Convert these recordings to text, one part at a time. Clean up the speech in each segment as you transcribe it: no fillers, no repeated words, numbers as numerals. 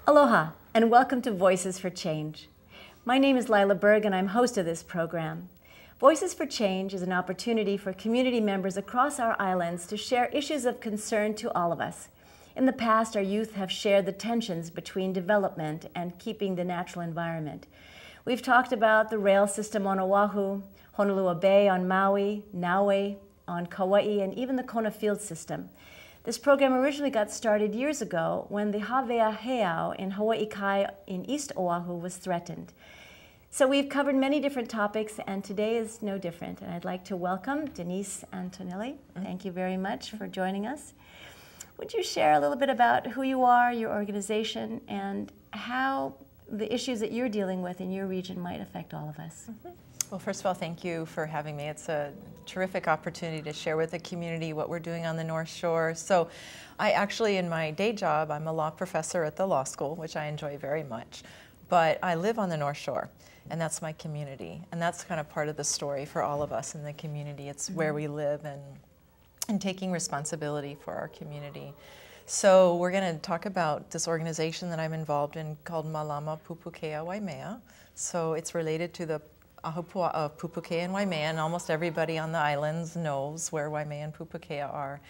Aloha, and welcome to Voices for Change. My name is Lila Berg, and I'm host of this program. Voices for Change is an opportunity for community members across our islands to share issues of concern to all of us. In the past, our youth have shared the tensions between development and keeping the natural environment. We've talked about the rail system on Oahu, Honolulu Bay on Maui, Niue on Kauai, and even the Kona Field system. This program originally got started years ago when the Havea Heao in Hawaii Kai in East Oahu was threatened. So we've covered many different topics, and today is no different. And I'd like to welcome Denise Antonelli. Thank you very much for joining us. Would you share a little bit about who you are, your organization, and how the issues that you're dealing with in your region might affect all of us? Well, first of all, thank you for having me. It's a terrific opportunity to share with the community what we're doing on the North Shore. So I actually, in my day job, I'm a law professor at the law school, which I enjoy very much. But I live on the North Shore, and that's my community. And that's kind of part of the story for all of us in the community. It's where we live and taking responsibility for our community. So we're going to talk about this organization that I'm involved in called Malama Pupukea Waimea. So it's related to the Ahupua of Pupukea and Waimea, and almost everybody on the islands knows where Waimea and Pupukea are.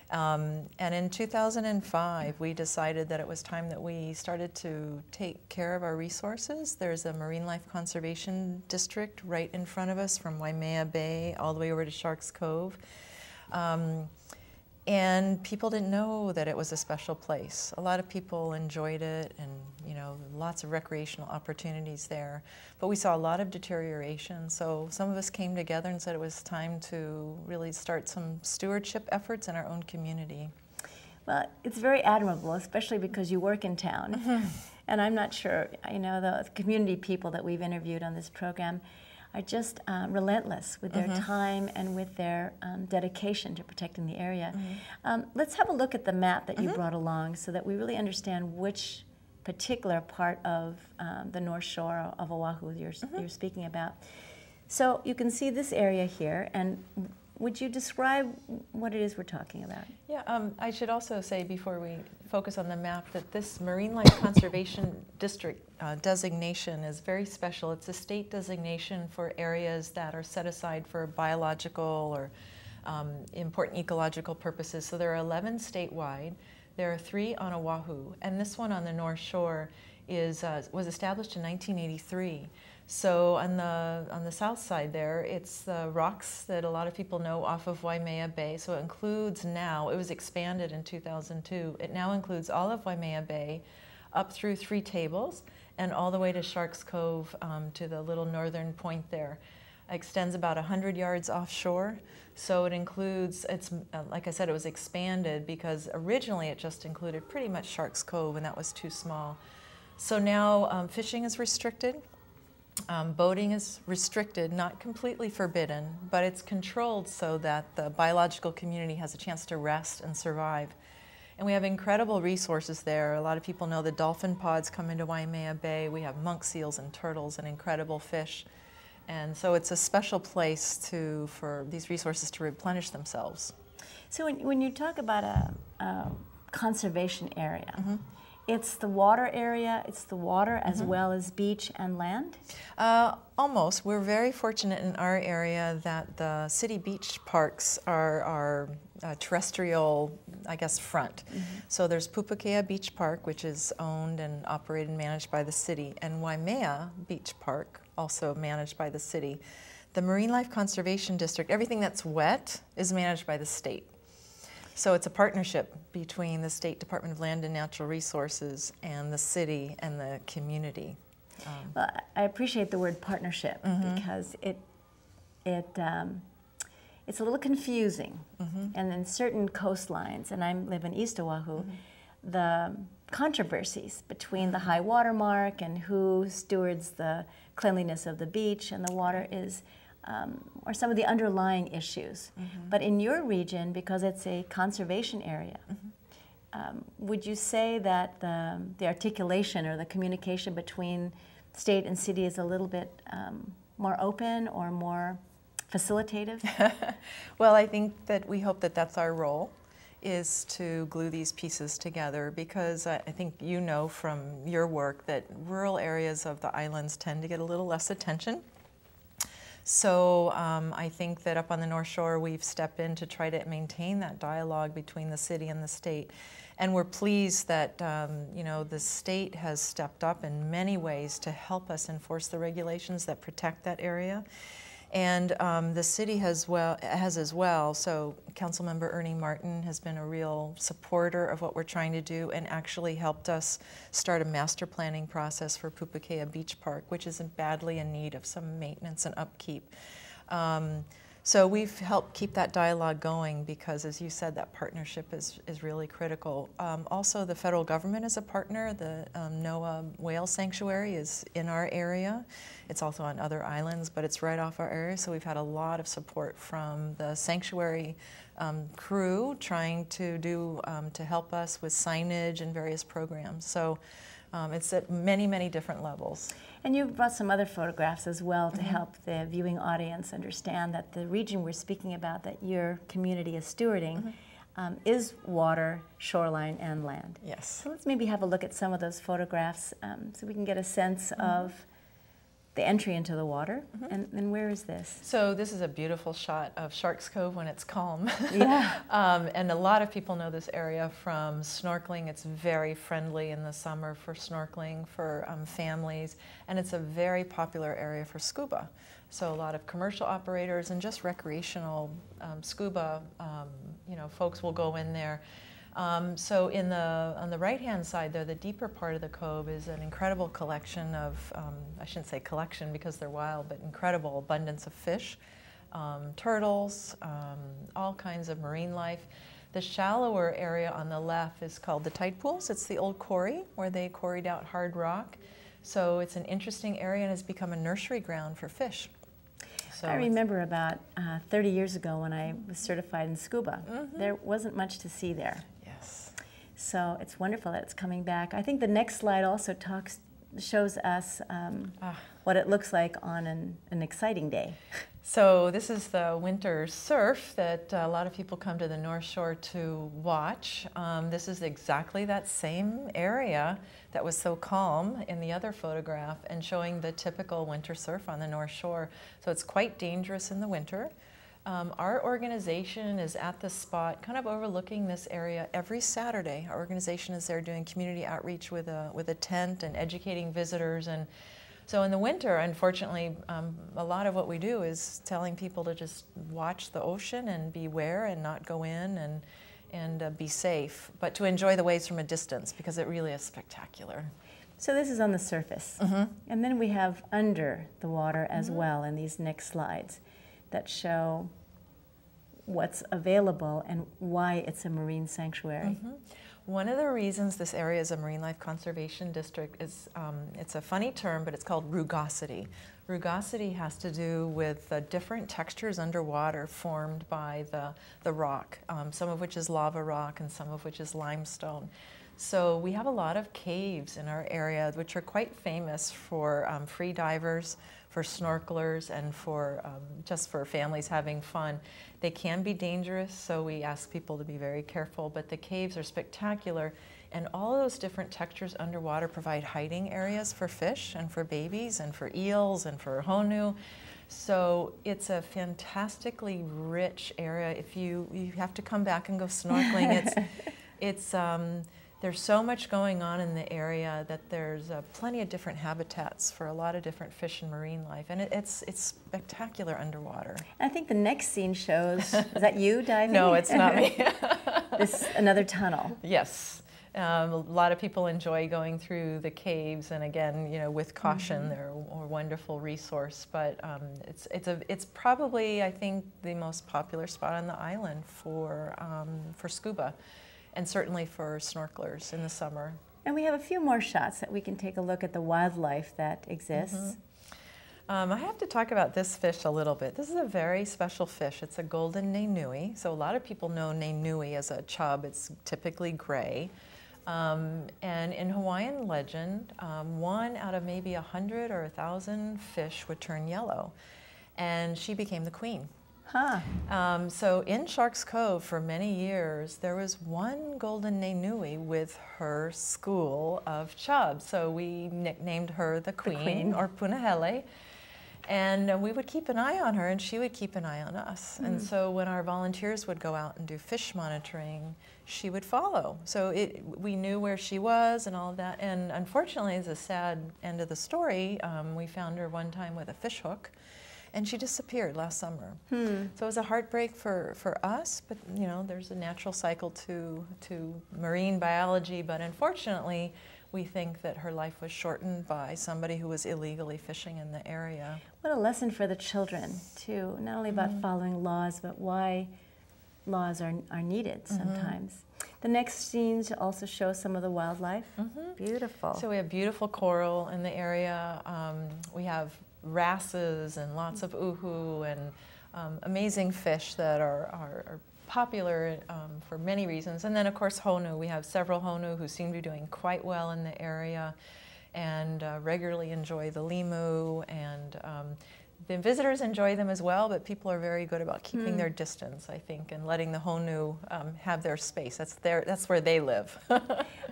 And in 2005, we decided that it was time that we started to take care of our resources. There's a marine life conservation district right in front of us from Waimea Bay all the way over to Sharks Cove. And people didn't know that it was a special place. A lot of people enjoyed it, and lots of recreational opportunities there. But we saw a lot of deterioration, so some of us came together and said it was time to really start some stewardship efforts in our own community. Well, it's very admirable, especially because you work in town. And I'm not sure, the community people that we've interviewed on this program are just relentless with their time and with their dedication to protecting the area. Let's have a look at the map that you brought along so that we really understand which particular part of the North Shore of Oahu you're speaking about. So you can see this area here, and would you describe what it is we're talking about? Yeah, I should also say before we focus on the map that this Marine Life Conservation District designation is very special. It's a state designation for areas that are set aside for biological or important ecological purposes. So there are 11 statewide. There are 3 on Oahu, and this one on the North Shore was established in 1983. So on the south side there, it's the rocks that a lot of people know off of Waimea Bay. So it includes now, it was expanded in 2002, it now includes all of Waimea Bay up through 3 Tables and all the way to Sharks Cove to the little northern point there. It extends about 100 yards offshore. So it includes, like I said, it was expanded because originally it just included pretty much Sharks Cove, and that was too small. So now fishing is restricted. Boating is restricted, not completely forbidden, but it's controlled so that the biological community has a chance to rest and survive. And we have incredible resources there. A lot of people know the dolphin pods come into Waimea Bay. We have monk seals and turtles and incredible fish. And so it's a special place for these resources to replenish themselves. So when you talk about a conservation area, it's the water area, it's the water as well as beach and land? Almost. We're very fortunate in our area that the city beach parks are terrestrial, I guess, front. So there's Pupukea Beach Park, which is owned and operated and managed by the city, and Waimea Beach Park, also managed by the city. The Marine Life Conservation District, everything that's wet is managed by the state. So it's a partnership between the State Department of Land and Natural Resources and the city and the community. Well, I appreciate the word partnership because it's a little confusing. And in certain coastlines, and I live in East Oahu, the controversies between the high water mark and who stewards the cleanliness of the beach and the water are some of the underlying issues. But in your region, because it's a conservation area, would you say that the articulation or the communication between state and city is a little bit more open or more facilitative? Well, I think that we hope that that's our role, is to glue these pieces together, because I think you know from your work that rural areas of the islands tend to get a little less attention. So I think that up on the North Shore we've stepped in to try to maintain that dialogue between the city and the state. And we're pleased that you know, the state has stepped up in many ways to help us enforce the regulations that protect that area. And the city has as well. So Councilmember Ernie Martin has been a real supporter of what we're trying to do, and actually helped us start a master planning process for Pupukea Beach Park, which is badly in need of some maintenance and upkeep. So we've helped keep that dialogue going because, as you said, that partnership is really critical. Also, the federal government is a partner. The NOAA Whale Sanctuary is in our area. It's also on other islands, but it's right off our area. So we've had a lot of support from the sanctuary crew trying to do to help us with signage and various programs. So it's at many, many different levels. And you brought some other photographs as well to help the viewing audience understand that the region we're speaking about, that your community is stewarding, is water, shoreline, and land. Yes. So let's maybe have a look at some of those photographs so we can get a sense of the entry into the water. And where is this? So this is a beautiful shot of Sharks Cove when it's calm. Yeah. And a lot of people know this area from snorkeling. It's very friendly in the summer for snorkeling for families, and it's a very popular area for scuba. So a lot of commercial operators and just recreational scuba, you know, folks will go in there. So on the right-hand side there, the deeper part of the cove is an incredible collection of, I shouldn't say collection because they're wild, but incredible abundance of fish, turtles, all kinds of marine life. The shallower area on the left is called the tide pools. It's the old quarry where they quarried out hard rock. So it's an interesting area and has become a nursery ground for fish. So I remember about 30 years ago when I was certified in scuba. There wasn't much to see there. Yes. So it's wonderful that it's coming back. I think the next slide also shows us what it looks like on an exciting day. So this is the winter surf that a lot of people come to the North Shore to watch. This is exactly that same area that was so calm in the other photograph, and showing the typical winter surf on the North Shore. So it's quite dangerous in the winter. Our organization is at the spot, kind of overlooking this area every Saturday. Our organization is there doing community outreach with a tent and educating visitors. And so in the winter, unfortunately, a lot of what we do is telling people to just watch the ocean and beware and not go in and be safe, but to enjoy the waves from a distance, because it really is spectacular. So this is on the surface. And then we have under the water as well in these next slides that show what's available and why it's a marine sanctuary. One of the reasons this area is a marine life conservation district is, it's a funny term, but it's called rugosity. Rugosity has to do with the different textures underwater formed by the rock, some of which is lava rock and some of which is limestone. So we have a lot of caves in our area which are quite famous for free divers, for snorkelers, and for just for families having fun. They can be dangerous, so we ask people to be very careful, but the caves are spectacular, and all of those different textures underwater provide hiding areas for fish and for babies and for eels and for honu. So it's a fantastically rich area. If you have to come back and go snorkeling. There's so much going on in the area that there's plenty of different habitats for a lot of different fish and marine life, and it's spectacular underwater. I think the next scene shows, is that you diving? No, it's not me. This another tunnel. Yes. A lot of people enjoy going through the caves, and again, you know, with caution, they're a wonderful resource. But it's probably, I think, the most popular spot on the island for scuba, and certainly for snorkelers in the summer. And we have a few more shots that we can take a look at the wildlife that exists. I have to talk about this fish a little bit. This is a very special fish. It's a golden nainui. So a lot of people know nainui as a chub. It's typically gray. And in Hawaiian legend, 1 out of maybe 100 or 1,000 fish would turn yellow. And she became the queen. Huh. So in Sharks Cove for many years, there was one golden Nenui with her school of chub. So we nicknamed her the Queen. Or Punahele. And we would keep an eye on her, and she would keep an eye on us. And so when our volunteers would go out and do fish monitoring, she would follow. So we knew where she was and all of that. And unfortunately, as a sad end of the story, we found her one time with a fish hook, and she disappeared last summer. So it was a heartbreak for us, but you know, there's a natural cycle to marine biology, but unfortunately, we think that her life was shortened by somebody who was illegally fishing in the area. What a lesson for the children, too, not only about following laws, but why laws are needed sometimes. The next scenes also show some of the wildlife. Beautiful. So we have beautiful coral in the area. We have wrasses and lots of uhu and amazing fish that are popular for many reasons. And then, of course, honu. We have several honu who seem to be doing quite well in the area and regularly enjoy the limu. And the visitors enjoy them as well, but people are very good about keeping their distance, I think, and letting the honu have their space. That's where they live.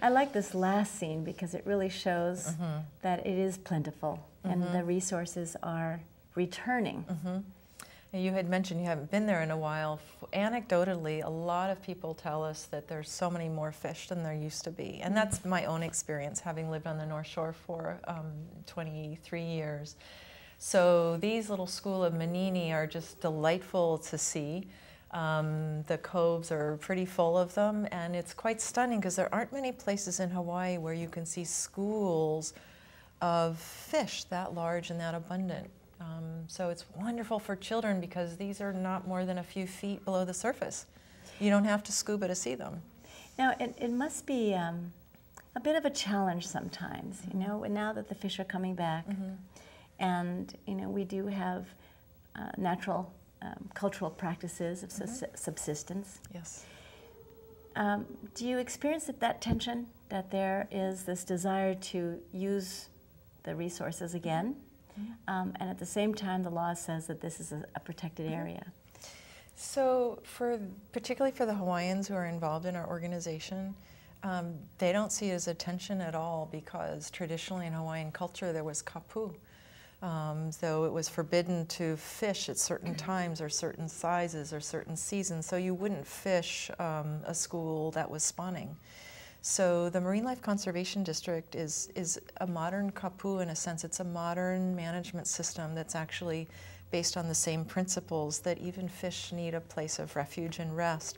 I like this last scene because it really shows that it is plentiful and the resources are returning. You had mentioned you haven't been there in a while. Anecdotally, a lot of people tell us that there's so many more fish than there used to be. And that's my own experience, having lived on the North Shore for 23 years. So these little school of manini are just delightful to see. The coves are pretty full of them, and it's quite stunning because there aren't many places in Hawaii where you can see schools of fish that large and that abundant. So it's wonderful for children because these are not more than a few feet below the surface. You don't have to scuba to see them. Now, it must be a bit of a challenge sometimes, you know, now that the fish are coming back. And, you know, we do have natural cultural practices of subsistence. Yes. Do you experience that tension, that there is this desire to use the resources again? And at the same time, the law says that this is a protected area. So particularly for the Hawaiians who are involved in our organization, they don't see it as a tension at all because traditionally in Hawaiian culture there was kapu. Though it was forbidden to fish at certain times or certain sizes or certain seasons, so you wouldn't fish a school that was spawning. So the Marine Life Conservation District is a modern kapu in a sense. It's a modern management system that's actually based on the same principles that even fish need a place of refuge and rest.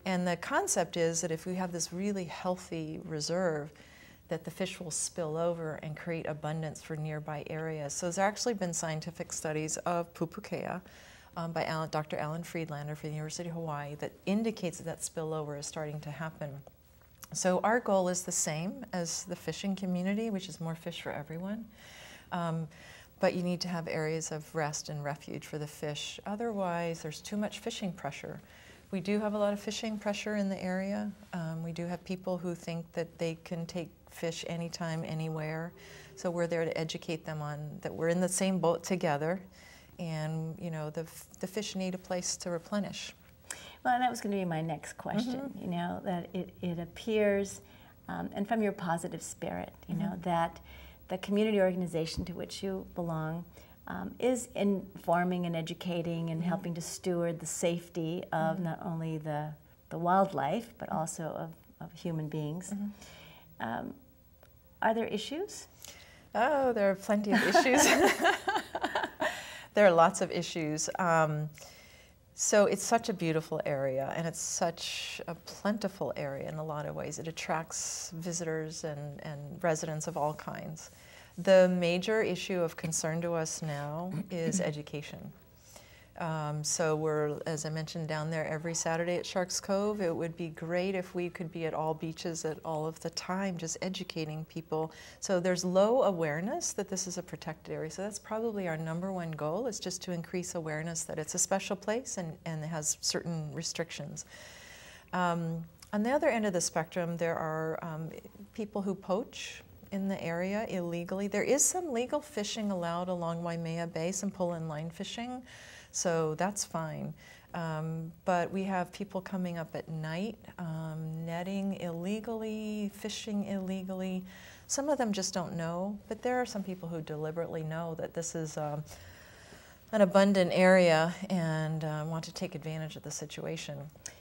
And the concept is that if we have this really healthy reserve, that the fish will spill over and create abundance for nearby areas. So there's actually been scientific studies of Pupukea by Dr. Alan Friedlander from the University of Hawaii that indicates that spillover is starting to happen. So our goal is the same as the fishing community, which is more fish for everyone. But you need to have areas of rest and refuge for the fish. Otherwise, there's too much fishing pressure. We do have a lot of fishing pressure in the area. We do have people who think that they can take fish anytime, anywhere. So we're there to educate them on that we're in the same boat together, and you know the fish need a place to replenish. Well, and that was going to be my next question. You know, that it appears, and from your positive spirit, you know, that the community organization to which you belong is informing and educating and helping to steward the safety of not only the wildlife but also of human beings. Are there issues? Oh, there are plenty of issues. There are lots of issues. So it's such a beautiful area, and it's such a plentiful area in a lot of ways. It attracts visitors and residents of all kinds. The major issue of concern to us now is education. So we're, as I mentioned, down there every Saturday at Sharks Cove. It would be great if we could be at all beaches at all of the time, just educating people. So there's low awareness that this is a protected area. So that's probably our #1 goal, is just to increase awareness that it's a special place and it has certain restrictions. On the other end of the spectrum, there are people who poach in the area illegally. There is some legal fishing allowed along Waimea Bay, some pull-in line fishing. So that's fine. But we have people coming up at night, netting illegally, fishing illegally. Some of them just don't know, but there are some people who deliberately know that this is an abundant area and want to take advantage of the situation.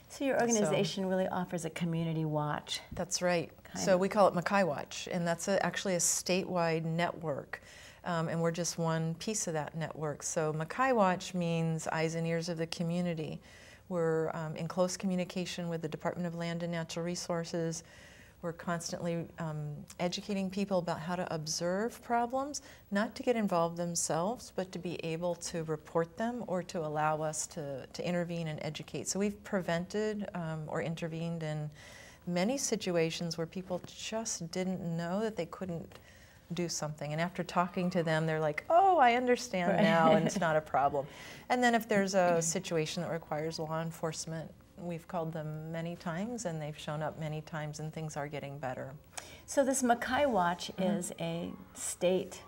So your organization really offers a community watch. That's right. So we call it Mackay Watch, and that's actually a statewide network. And we're just one piece of that network. So Mackay Watch means eyes and ears of the community. We're in close communication with the Department of Land and Natural Resources. We're constantly educating people about how to observe problems, not to get involved themselves, but to be able to report them or to allow us to intervene and educate. So we've prevented or intervened in many situations where people just didn't know that they couldn't do something. And after talking to them, they're like, oh, I understand now, and it's not a problem. And then if there's a situation that requires law enforcement, we've called them many times, and they've shown up many times, and things are getting better. So this Mackay Watch is a state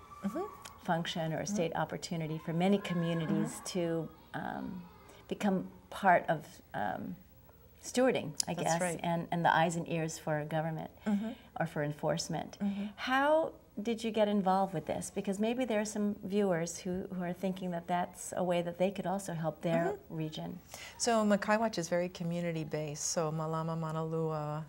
function or a state opportunity for many communities to become part of stewarding, I guess, right. and the eyes and ears for government or for enforcement. How did you get involved with this? Because maybe there are some viewers who are thinking that that's a way that they could also help their region. So Mackay Watch is very community-based. So Malama, Mauna Lua,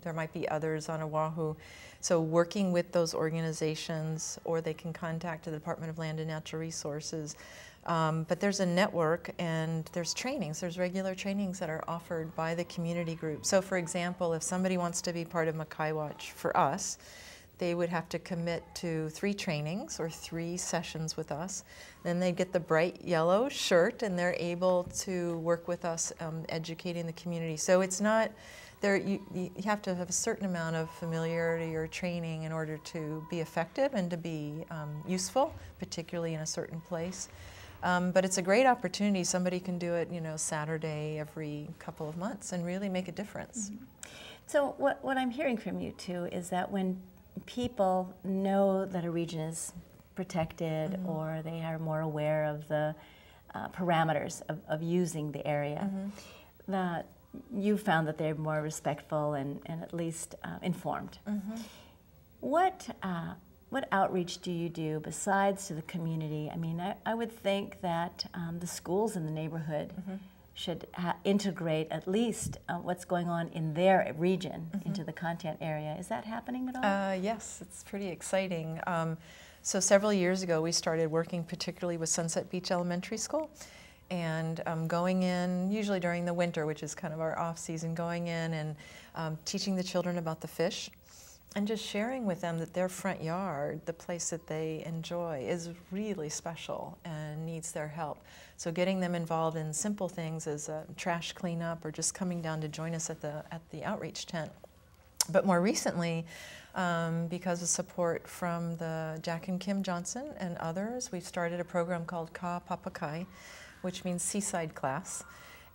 there might be others on Oahu. So working with those organizations, or they can contact the Department of Land and Natural Resources. But there's a network, and there's trainings. There's regular trainings that are offered by the community group. So for example, if somebody wants to be part of Mackay Watch for us, they would have to commit to 3 trainings or 3 sessions with us. Then they get the bright yellow shirt, and they're able to work with us educating the community. So it's not, you have to have a certain amount of familiarity or training in order to be effective and to be useful, particularly in a certain place. But it's a great opportunity. Somebody can do it, Saturday every couple of months and really make a difference. So what I'm hearing from you too is that when people know that a region is protected or they are more aware of the parameters of using the area, that you found that they're more respectful and at least informed. What outreach do you do besides to the community? I mean, I would think that the schools in the neighborhood should integrate at least what's going on in their region into the content area. Is that happening at all? Yes, it's pretty exciting. So several years ago, we started working particularly with Sunset Beach Elementary School, and going in, usually during the winter, which is kind of our off-season, going in and teaching the children about the fish, and just sharing with them that their front yard, the place that they enjoy, is really special and needs their help. So getting them involved in simple things as trash cleanup or just coming down to join us at the outreach tent. But more recently, because of support from the Jack and Kim Johnson and others, we've started a program called Ka Papakai, which means seaside class.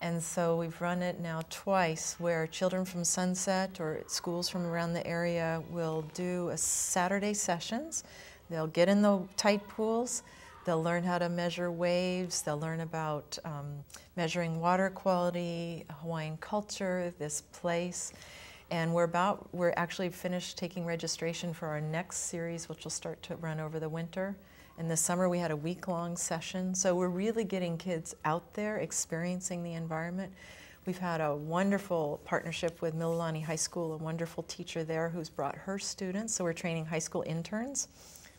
And so we've run it now twice, where children from Sunset or schools from around the area will do a Saturday sessions. They'll get in the tide pools. They'll learn how to measure waves. They'll learn about measuring water quality, Hawaiian culture, this place. And we're actually finished taking registration for our next series, which will start to run over the winter. And this summer we had a week-long session. So we're really getting kids out there experiencing the environment. We've had a wonderful partnership with Mililani High School, a wonderful teacher there who's brought her students. So we're training high school interns.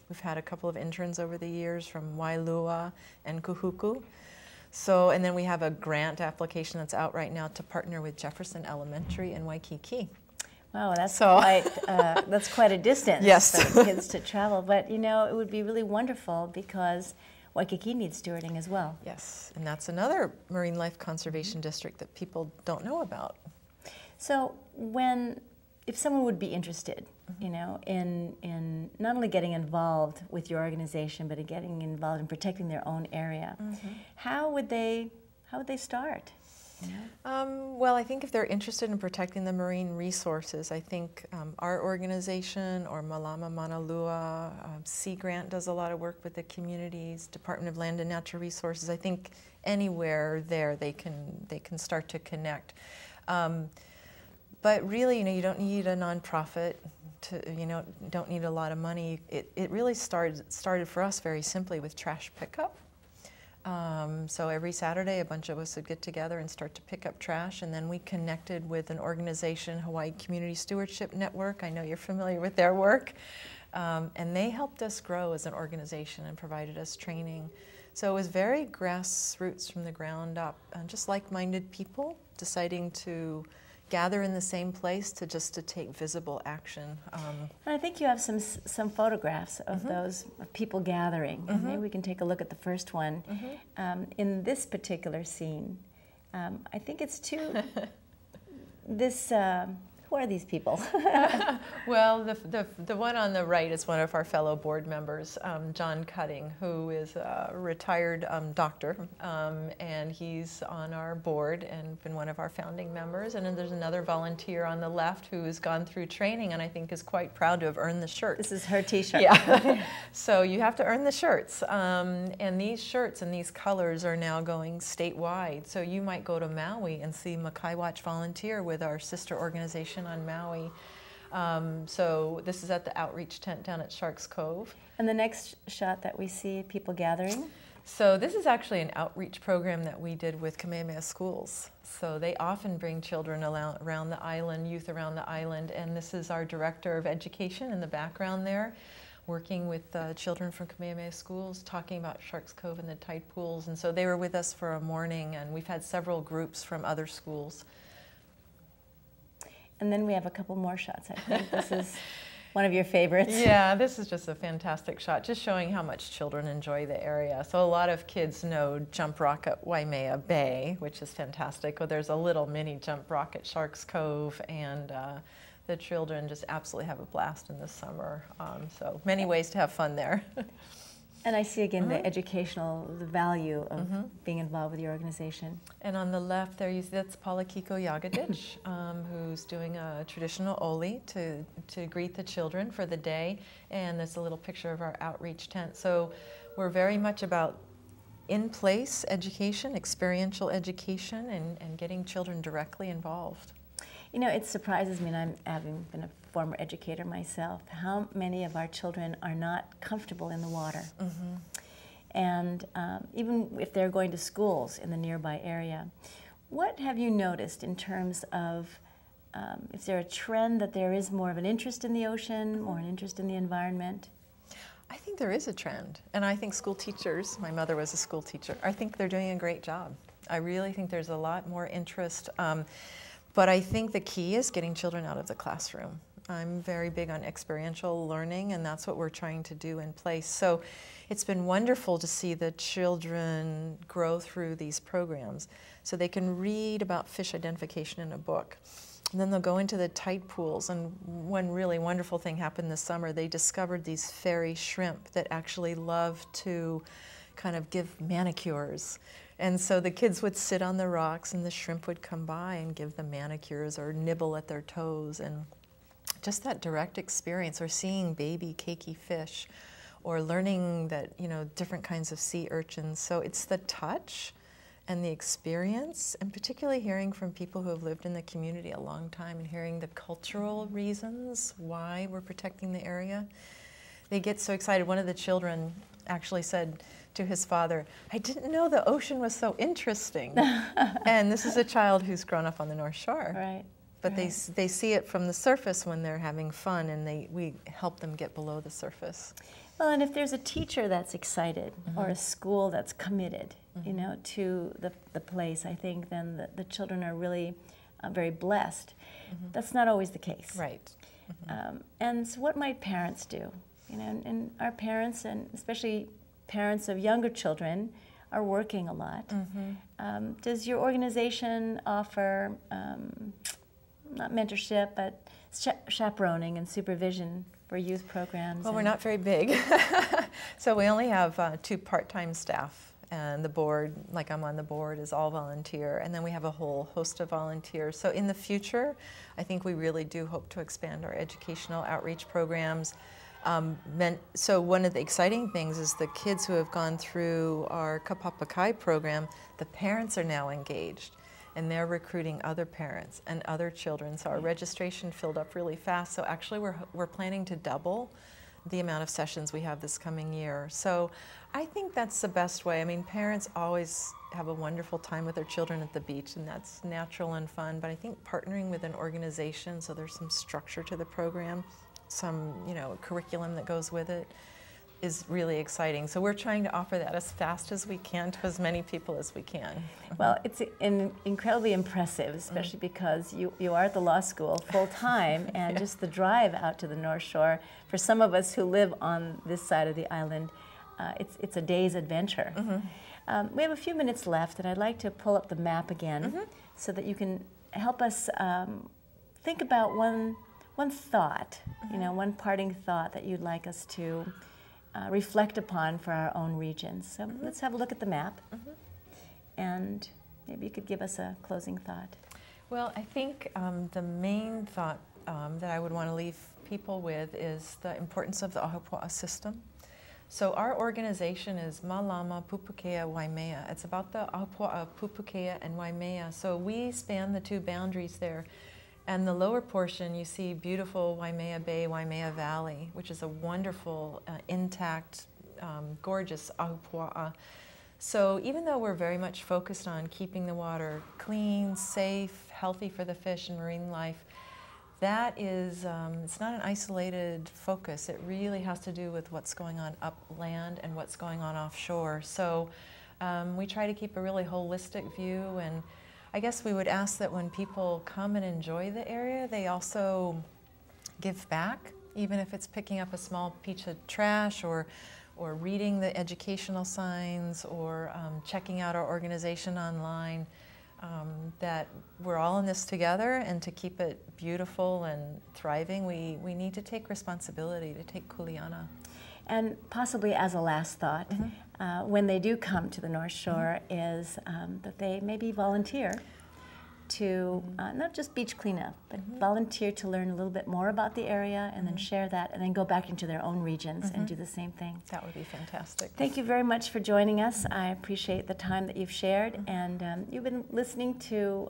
We've had a couple of interns over the years from Wailua and Kuhuku. So, and then we have a grant application that's out right now to partner with Jefferson Elementary in Waikiki. Wow, that's quite a distance for kids to travel. But it would be really wonderful because Waikiki needs stewarding as well. Yes, and that's another marine life conservation district that people don't know about. So if someone would be interested, in not only getting involved with your organization, but in getting involved in protecting their own area, how would they start? Well, I think if they're interested in protecting the marine resources, I think our organization or Malama Mauna Lua, Sea Grant does a lot of work with the communities, Department of Land and Natural Resources. I think anywhere there they can start to connect. But really, you don't need a nonprofit to, don't need a lot of money. It really started for us very simply with trash pickup. So every Saturday, a bunch of us would get together and start to pick up trash, and then we connected with an organization, Hawaii Community Stewardship Network. I know you're familiar with their work. And they helped us grow as an organization and provided us training. So it was very grassroots from the ground up, just like-minded people deciding to gather in the same place to take visible action. And I think you have some photographs of those of people gathering. And maybe we can take a look at the first one. In this particular scene, I think it's who are these people? Well, the one on the right is one of our fellow board members, John Cutting, who is a retired doctor, and he's on our board and been one of our founding members. And then there's another volunteer on the left who has gone through training and I think is quite proud to have earned the shirt. This is her t-shirt. Yeah. So you have to earn the shirts. And these shirts and these colors are now going statewide. So you might go to Maui and see Makai Watch volunteer with our sister organization on Maui. So this is at the outreach tent down at Sharks Cove. And the next shot that we see, people gathering? So this is actually an outreach program that we did with Kamehameha Schools. So they often bring children around the island, youth around the island, and this is our director of education in the background there, working with children from Kamehameha Schools, talking about Sharks Cove and the tide pools. And so they were with us for a morning, and we've had several groups from other schools. And then we have a couple more shots. I think this is one of your favorites. Yeah, this is just a fantastic shot, just showing how much children enjoy the area. So a lot of kids know Jump Rock at Waimea Bay, which is fantastic. Well, there's a little mini Jump Rock at Sharks Cove, and the children just absolutely have a blast in the summer. So many ways to have fun there. And I see again the the value of being involved with your organization. And on the left there, that's Palakiko Yagadich, who's doing a traditional oli to greet the children for the day. And there's a little picture of our outreach tent. So we're very much about in-place education, experiential education, and getting children directly involved. You know, it surprises me, and I'm having been a former educator myself, how many of our children are not comfortable in the water. And even if they're going to schools in the nearby area. What have you noticed in terms of, is there a trend that there is more of an interest in the ocean, more an interest in the environment? I think there is a trend, and I think school teachers, my mother was a school teacher, I think they're doing a great job. I really think there's a lot more interest. But I think the key is getting children out of the classroom. I'm very big on experiential learning, and that's what we're trying to do in place. So it's been wonderful to see the children grow through these programs. So they can read about fish identification in a book. And then they'll go into the tide pools, and one really wonderful thing happened this summer. They discovered these fairy shrimp that actually love to kind of give manicures. And so the kids would sit on the rocks and the shrimp would come by and give them manicures or nibble at their toes. And just that direct experience, or seeing baby cakey fish, or learning that, different kinds of sea urchins. So it's the touch and the experience, and particularly hearing from people who have lived in the community a long time and hearing the cultural reasons why we're protecting the area. They get so excited. One of the children actually said to his father, "I didn't know the ocean was so interesting." And this is a child who's grown up on the North Shore. Right. But they see it from the surface when they're having fun, and we help them get below the surface. Well, and if there's a teacher that's excited, or a school that's committed, to the place, I think then the children are really very blessed. That's not always the case. Right. And so what might parents do? And our parents, and especially parents of younger children, are working a lot. Does your organization offer, not mentorship, but chaperoning and supervision for youth programs? Well, we're not very big. So we only have 2 part-time staff, and the board, like I'm on the board, is all volunteer, and then we have a whole host of volunteers. So in the future, I think we really do hope to expand our educational outreach programs. So one of the exciting things is the kids who have gone through our Kapapakai program, the parents are now engaged, and they're recruiting other parents and other children. So our registration filled up really fast. So actually we're planning to double the amount of sessions we have this coming year. So I think that's the best way. I mean, parents always have a wonderful time with their children at the beach, and that's natural and fun, but I think partnering with an organization so there's some structure to the program, some curriculum that goes with it, is really exciting. So we're trying to offer that as fast as we can to as many people as we can. Well, it's incredibly impressive, especially because you are at the law school full time, and just the drive out to the North Shore, for some of us who live on this side of the island, it's a day's adventure. We have a few minutes left, and I'd like to pull up the map again so that you can help us think about one thought, one parting thought that you'd like us to reflect upon for our own regions. So let's have a look at the map, and maybe you could give us a closing thought. Well, I think the main thought that I would want to leave people with is the importance of the Ahupua'a system. So our organization is Malama Pupukea Waimea. It's about the Ahupua'a, Pupukea, and Waimea. So we span the two boundaries there. And the lower portion, you see beautiful Waimea Bay, Waimea Valley, which is a wonderful, intact, gorgeous Ahupua'a. So even though we're very much focused on keeping the water clean, safe, healthy for the fish and marine life, that is, it's not an isolated focus. It really has to do with what's going on upland and what's going on offshore. So we try to keep a really holistic view, and I guess we would ask that when people come and enjoy the area, they also give back, even if it's picking up a small piece of trash, or reading the educational signs, or checking out our organization online, that we're all in this together, and to keep it beautiful and thriving, we need to take responsibility, to take kuleana. And possibly as a last thought, when they do come to the North Shore, is that they maybe volunteer to not just beach cleanup, but volunteer to learn a little bit more about the area, and then share that, and then go back into their own regions and do the same thing. That would be fantastic. Thank you very much for joining us. I appreciate the time that you've shared, and you've been listening to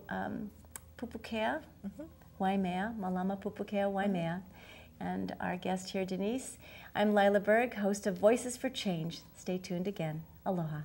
Pupukea Waimea, Malama Pupukea Waimea, and our guest here, Denise. I'm Lila Berg, host of Voices for Change. Stay tuned again. Aloha.